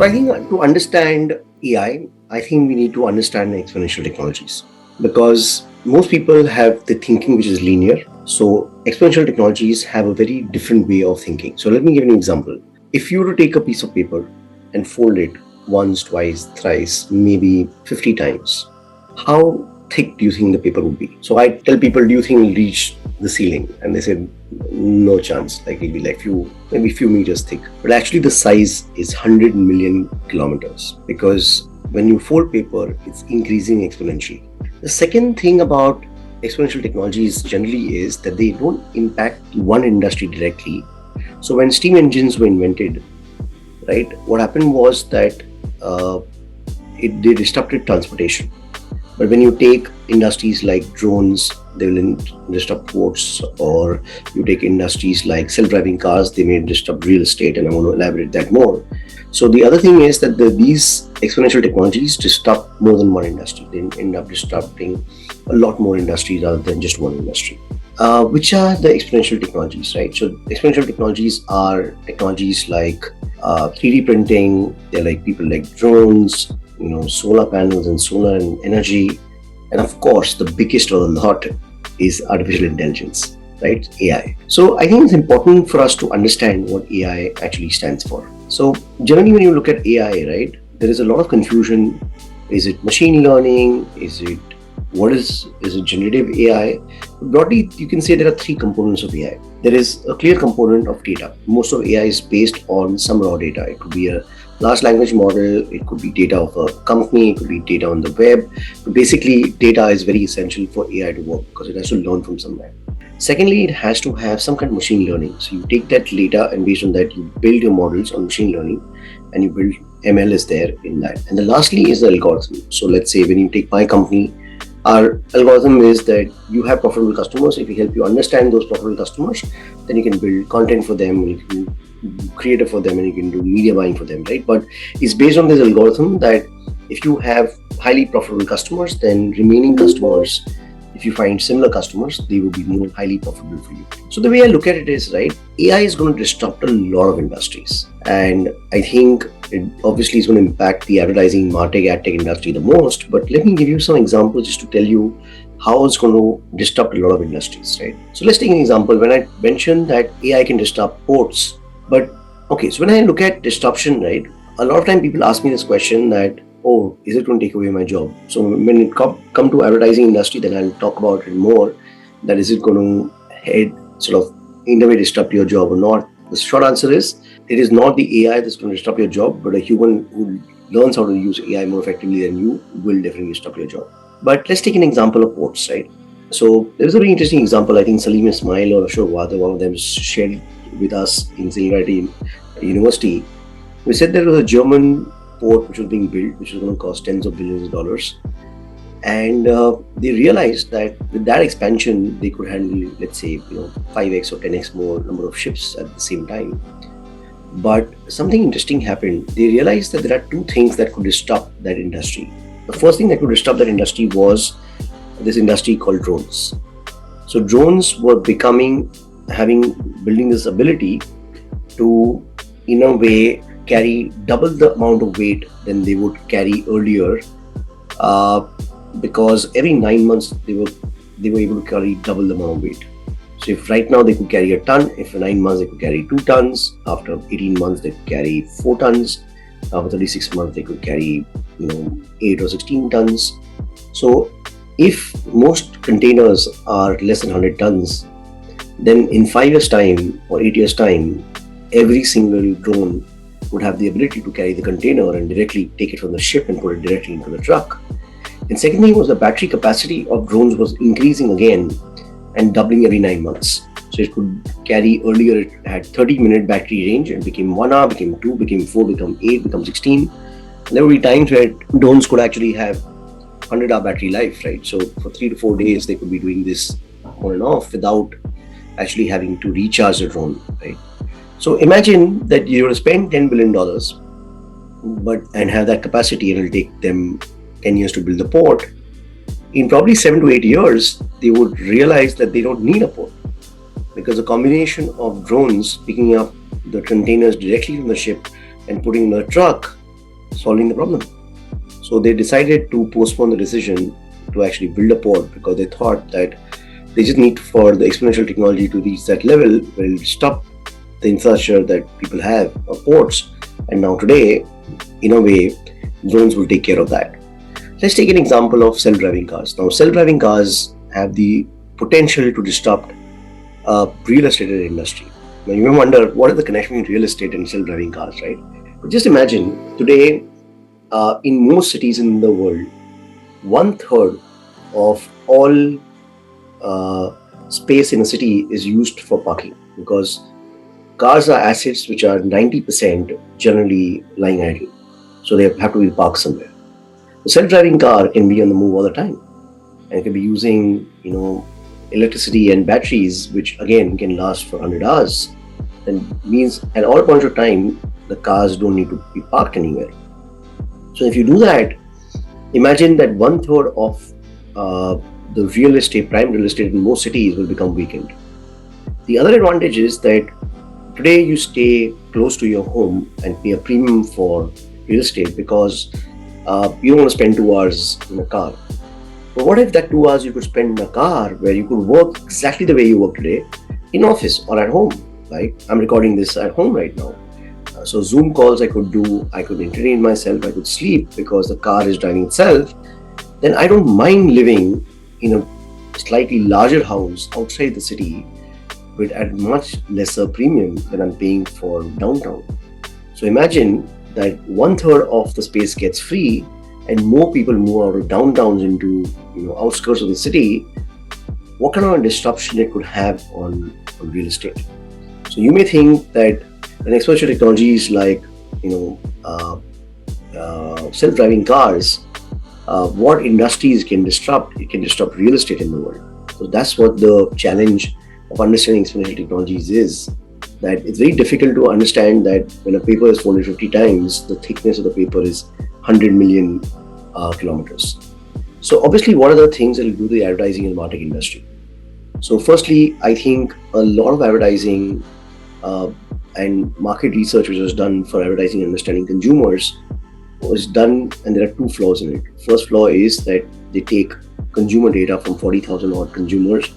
So I think to understand I think we need to understand exponential technologies because most people have the thinking which is linear. So exponential technologies have a very different way of thinking. So let me give you an example. If you were to take a piece of paper and fold it once, twice, thrice, maybe 50 times, how thick do you think the paper would be? So I tell people, do you think it'll reach the ceiling? And they said, no chance. Like it'll be like maybe few meters thick. But actually the size is 100 million kilometers because when you fold paper, it's increasing exponentially. The second thing about exponential technologies generally is that they don't impact one industry directly. So when steam engines were invented, right, what happened was that they disrupted transportation. But when you take industries like drones, they will disrupt ports, or you take industries like self-driving cars, they may disrupt real estate, and I want to elaborate that more. So the other thing is that these exponential technologies disrupt more than one industry. They end up disrupting a lot more industries rather than just one industry. Which are the exponential technologies, right? So exponential technologies are technologies like 3D printing. They're like people like drones, solar panels and solar and energy. And of course, the biggest of the lot is artificial intelligence, right? AI. So I think it's important for us to understand what AI actually stands for. So generally, when you look at AI, right, there is a lot of confusion. Is it machine learning? What is it generative AI? Broadly, you can say there are three components of AI. There is a clear component of data. Most of AI is based on some raw data. It could be a large language model, it could be data of a company, it could be data on the web. But basically, data is very essential for AI to work because it has to learn from somewhere. Secondly, it has to have some kind of machine learning. So you take that data and based on that, you build your models on machine learning and you build ML is there in that. And then lastly is the algorithm. So let's say when you take my company, our algorithm is that you have profitable customers. If we help you understand those profitable customers, then you can build content for them, you can create for them, and you can do media buying for them, right? But it's based on this algorithm that if you have highly profitable customers, then remaining customers, if you find similar customers, they will be more highly profitable for you. So the way I look at it is, right, AI is going to disrupt a lot of industries. And I think it obviously is going to impact the advertising, martech, ad tech industry the most. But let me give you some examples just to tell you how it's going to disrupt a lot of industries, right? So let's take an example. When I mentioned that AI can disrupt ports, but okay, so when I look at disruption, right, a lot of time people ask me this question that, oh, is it going to take away my job? So when it come to advertising industry, then I'll talk about it more. That is it going to sort of in a way disrupt your job or not? The short answer is it is not the AI that's going to disrupt your job, but a human who learns how to use AI more effectively than you will definitely disrupt your job. But let's take an example of ports, right? So there's a very interesting example. I think Salim Ismail or Ashok Wada, one of them shared with us in Singularity University. We said there was a German port which was being built, which was going to cost tens of billions of dollars. And they realized that with that expansion, they could handle, let's say, 5x or 10x more number of ships at the same time. But something interesting happened. They realized that there are two things that could disrupt that industry. The first thing that could disrupt that industry was this industry called drones. So drones were building this ability to, in a way, carry double the amount of weight than they would carry earlier, because every 9 months they were able to carry double the amount of weight. So if right now they could carry a ton, if for 9 months they could carry 2 tons, after 18 months they could carry 4 tons, after 36 months they could carry 8 or 16 tons. So if most containers are less than 100 tons, then in 5 years time or 8 years time, every single drone would have the ability to carry the container and directly take it from the ship and put it directly into the truck. And second thing was the battery capacity of drones was increasing again and doubling every 9 months. So it could carry, earlier it had 30-minute battery range and became 1 hour, became 2, became 4, became 8, became 16. And there will be times where drones could actually have 100-hour battery life, right? So for 3 to 4 days, they could be doing this on and off without actually having to recharge the drone, right? So imagine that you're going to spend $10 billion and have that capacity, and it'll take them 10 years to build the port. In probably 7 to 8 years, they would realize that they don't need a port, because the combination of drones picking up the containers directly from the ship and putting in a truck solving the problem. So they decided to postpone the decision to actually build a port because they thought that they just need for the exponential technology to reach that level where it will stop the infrastructure that people have of ports. And now today, in a way, drones will take care of that. Let's take an example of self-driving cars. Now, self-driving cars have the potential to disrupt real estate industry. Now, you may wonder what is the connection between real estate and self-driving cars, right? But just imagine today, in most cities in the world, 1/3 of all space in a city is used for parking because cars are assets which are 90% generally lying idle. So they have to be parked somewhere. The self-driving car can be on the move all the time and can be using, electricity and batteries, which again can last for 100 hours. And means at all points of time, the cars don't need to be parked anywhere. So if you do that, imagine that 1/3 of the real estate, prime real estate in most cities will become vacant. The other advantage is that today you stay close to your home and pay a premium for real estate because you don't want to spend 2 hours in a car. But what if that 2 hours you could spend in a car where you could work exactly the way you work today in office or at home? Like I'm recording this at home right now. So Zoom calls I could do, I could entertain myself, I could sleep because the car is driving itself. Then I don't mind living in a slightly larger house outside the city but at much lesser premium than I'm paying for downtown. So imagine that 1/3 of the space gets free and more people move out of downtowns into outskirts of the city. What kind of a disruption it could have on real estate? So you may think that an exponential technologies like self-driving cars, what industries can disrupt? It can disrupt real estate in the world. So that's what the challenge of understanding exponential technologies is. That it's very difficult to understand that when a paper is folded 50 times, the thickness of the paper is 100 million kilometers. So obviously, what are the things that will do the advertising and marketing industry? So firstly, I think a lot of advertising and market research which was done for advertising and understanding consumers was done, and there are two flaws in it. First flaw is that they take consumer data from 40,000 odd consumers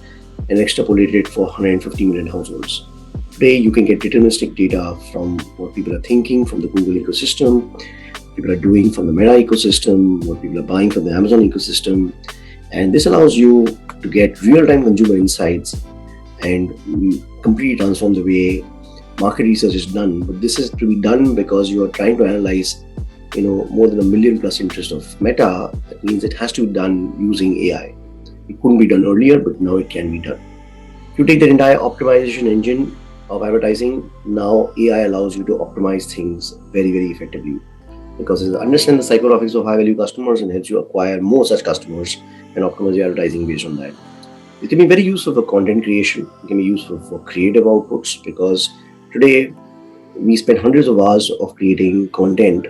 and extrapolate it for 150 million households. Today, you can get deterministic data from what people are thinking from the Google ecosystem, people are doing from the Meta ecosystem, what people are buying from the Amazon ecosystem. And this allows you to get real-time consumer insights and completely transform the way market research is done. But this is to be done because you are trying to analyze more than 1 million plus interest of Meta. That means it has to be done using AI. It couldn't be done earlier, but now it can be done. If you take the entire optimization engine of advertising, now AI allows you to optimize things very, very effectively because it understands the psychographics of high value customers and helps you acquire more such customers and optimize your advertising based on that. It can be very useful for content creation. It can be useful for creative outputs because today we spend hundreds of hours of creating content,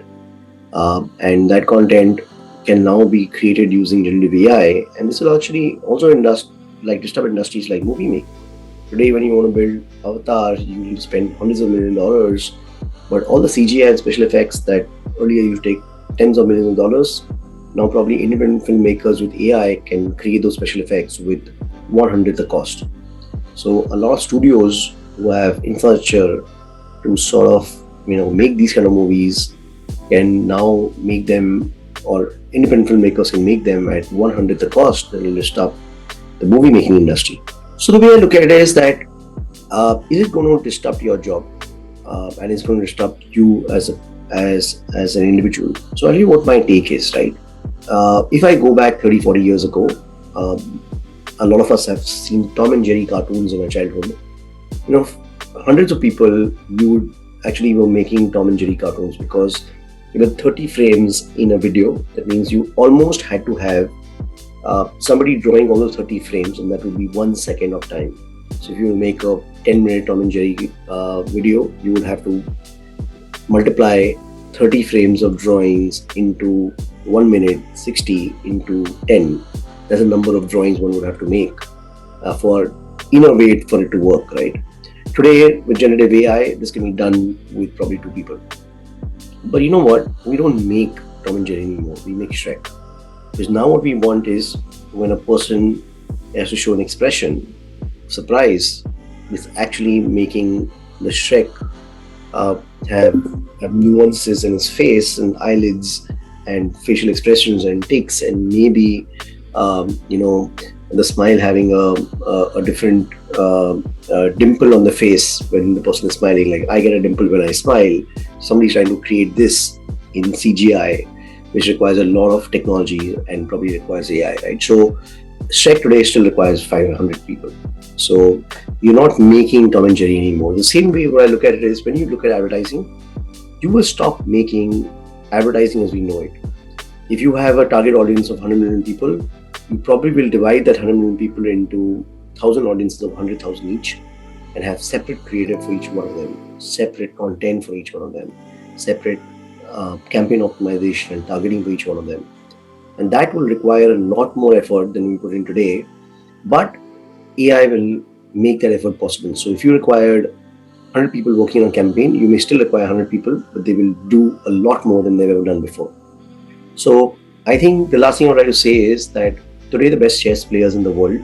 and that content can now be created using generative AI, and this will actually also disturb industries like movie making. Today, when you want to build avatars, you need to spend hundreds of millions of dollars, but all the CGI and special effects that earlier used to take tens of millions of dollars, now probably independent filmmakers with AI can create those special effects with 1/100 the cost. So a lot of studios who have infrastructure to sort of make these kind of movies can now make them, or independent filmmakers can make them at 1/100 the cost. That will disrupt the movie making industry. So the way I look at it is that is it going to disrupt your job, and it's going to disrupt you as an individual? So I'll tell you what my take is, right? If I go back 30-40 years ago, a lot of us have seen Tom and Jerry cartoons in our childhood. Hundreds of people you actually were making Tom and Jerry cartoons because 30 frames in a video. That means you almost had to have somebody drawing all those 30 frames, and that would be 1 second of time. So if you make a 10-minute Tom and Jerry video, you would have to multiply 30 frames of drawings into 1 minute, 60 into 10. That's the number of drawings one would have to make for innovate for it to work, right? Today, with generative AI, this can be done with probably 2 people. But you know what? We don't make Tom and Jerry anymore. We make Shrek. Because now what we want is when a person has to show an expression, surprise, is actually making the Shrek uh, have, have nuances in his face and eyelids and facial expressions and ticks and maybe the smile having a different dimple on the face when the person is smiling. Like I get a dimple when I smile. Somebody's trying to create this in CGI, which requires a lot of technology and probably requires AI, right? So Shrek today still requires 500 people. So you're not making Tom and Jerry anymore. The same way what I look at it is when you look at advertising, you will stop making advertising as we know it. If you have a target audience of 100 million people, you probably will divide that 100 million people into 1,000 audiences of 100,000 each and have separate creative for each one of them, separate content for each one of them, separate campaign optimization and targeting for each one of them. And that will require a lot more effort than we put in today. But AI will make that effort possible. So if you required 100 people working on a campaign, you may still require 100 people, but they will do a lot more than they've ever done before. So I think the last thing I would like to say is that today the best chess players in the world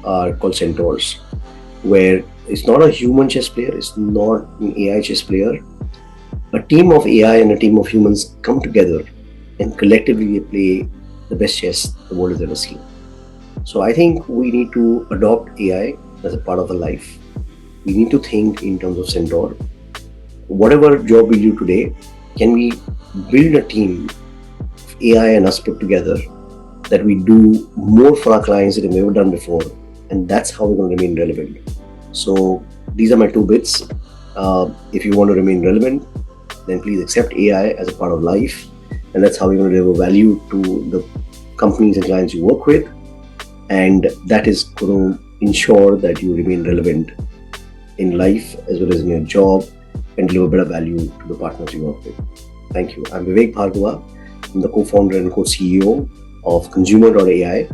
are called centaurs, where it's not a human chess player, it's not an AI chess player. A team of AI and a team of humans come together and collectively they play the best chess the world has ever seen. So I think we need to adopt AI as a part of the life. We need to think in terms of centaur. Whatever job we do today, can we build a team of AI and us put together that we do more for our clients than we've ever done before, and that's how we're going to remain relevant. So these are my two bits. If you want to remain relevant, then please accept AI as a part of life, and that's how we're going to deliver value to the companies and clients you work with, and that is going to ensure that you remain relevant in life as well as in your job and deliver better value to the partners you work with. Thank you. I'm Vivek Bhargava. I'm the co-founder and co-CEO of Consumer.ai.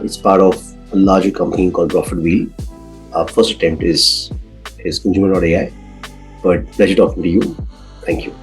It's part of a larger company called ProfitWheel. Our first attempt is Consumer.ai. But pleasure talking to you. Thank you.